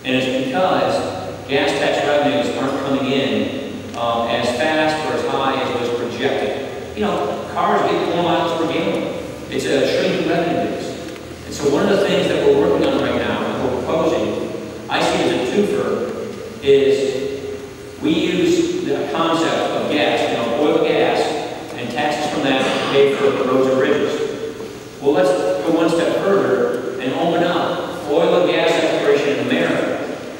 And it's because gas tax revenues aren't coming in as fast or as high as was projected. You know, cars get 4 miles per gallon. It's a shrinking revenue base. And so one of the things that we're working on right now, and we're proposing, I see as a twofer, is we use the concept of gas, you know, oil, gas, and taxes from that to pay for roads and bridges. Well, let's go one step further and open up oil and gas exploration in America,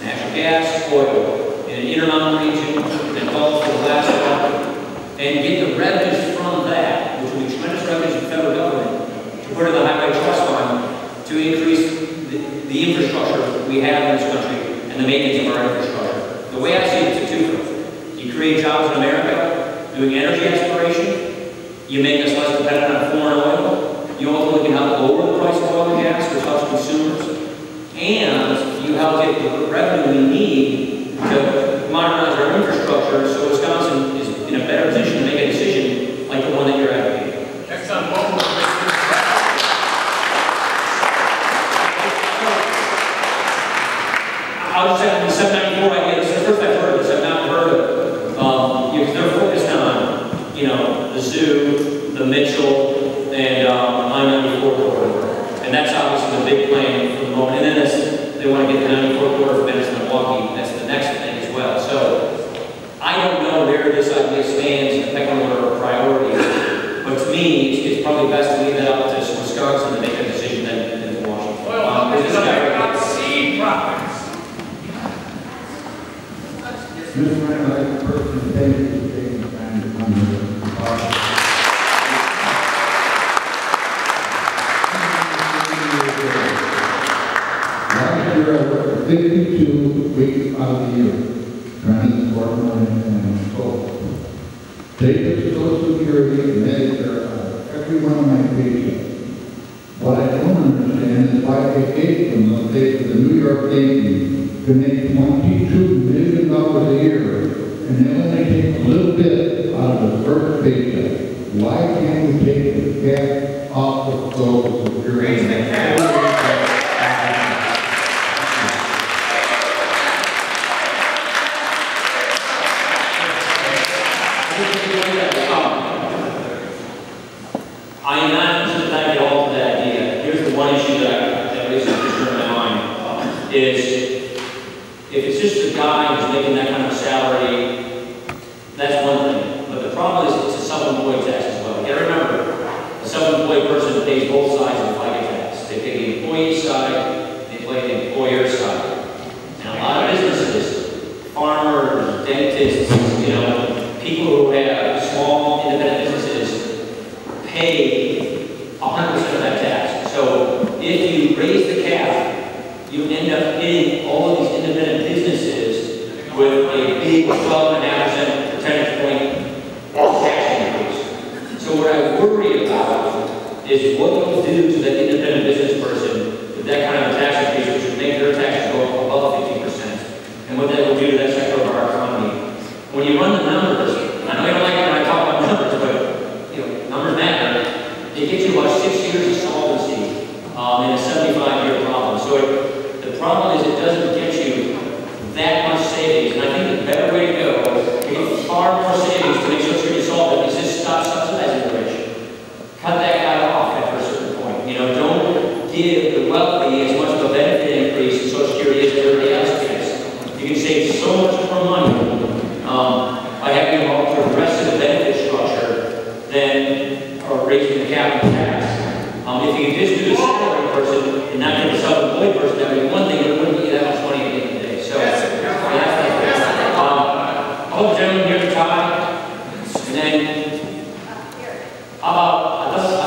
natural gas, oil, in an intermountain region, and Gulf of Alaska, and get the revenues from that, which will be tremendous revenues in the federal government, to put in the Highway Trust Fund to increase the infrastructure we have in this country and the maintenance of our infrastructure. The way I see it, it's a twofer. You create jobs in America doing energy exploration, you make us less dependent on foreign oil, you ultimately can help lower the price of oil and gas, which helps consumers, and you help get the revenue we need to modernize our infrastructure so Wisconsin is in a better position to make a decision like the one that you're advocating. Next on mobile. I'll just say on the 794 idea, this is the first I've heard of this. I've not heard of because they're focused on, you know, the zoo, the Mitchell, and I-94 corridor. And that's obviously the big plan for the moment. And then they want to get the 94 corridor from Madison to Milwaukee. That's the next thing as well. So I don't know where this idea stands in the pecking order of priorities, but to me, it's probably best to leave that up to Wisconsin to make a decision than to Washington. Well, this is about seed profits. Mr. Randall, I'd like to personally thank you for taking the time to come here. Last year, I worked 52 weeks out of the year, trying to support my and so. Take Social Security and Medicare out of every one of my paychecks. What I don't understand is why they gave them the state of the New York Yankees to make $22 million a year, and they only take a little bit out of the first paycheck. Why can't we take the cap off of Social Security? Raise the cap. I am not sympathetic at all to that idea. Here's the one issue that raises concern in my mind is if it's just a guy who's making that kind of salary, that's one thing. But the problem is it's a self-employed tax as well. You gotta remember, a self-employed person pays both sides of the FICA tax. They pay the employee side, they pay the employer side. And a lot of businesses, farmers, dentists, you know, people who have small independent businesses pay 100% of that tax. So if you raise the cap, you end up hitting all of these independent businesses with a big 12.5% percentage point tax increase. So what I worry about is what you'll do to that independent business person with that kind of a tax increase, which would make their taxes go above 50%, and what that will do to that sector of our economy. When you run the numbers, I know you don't like it when I talk about numbers, but you know, numbers matter. It gets you about 6 years of solvency in a 75-year problem. So the problem is it doesn't get you that much savings. And I think the better way to go, to get far more savings to make sure you're solvent, is just stop subsidizing the rich. Cut that guy off after a certain point. You know, don't give the wealthy as much of a benefit increase in Social Security as everybody else gets. You can save so much more money by having a more progressive benefit structure than raising the capital tax. If you could just do the salary person and not get the self-employed person, that would be one thing, but it wouldn't get you that much money at the end of the day. So, I hope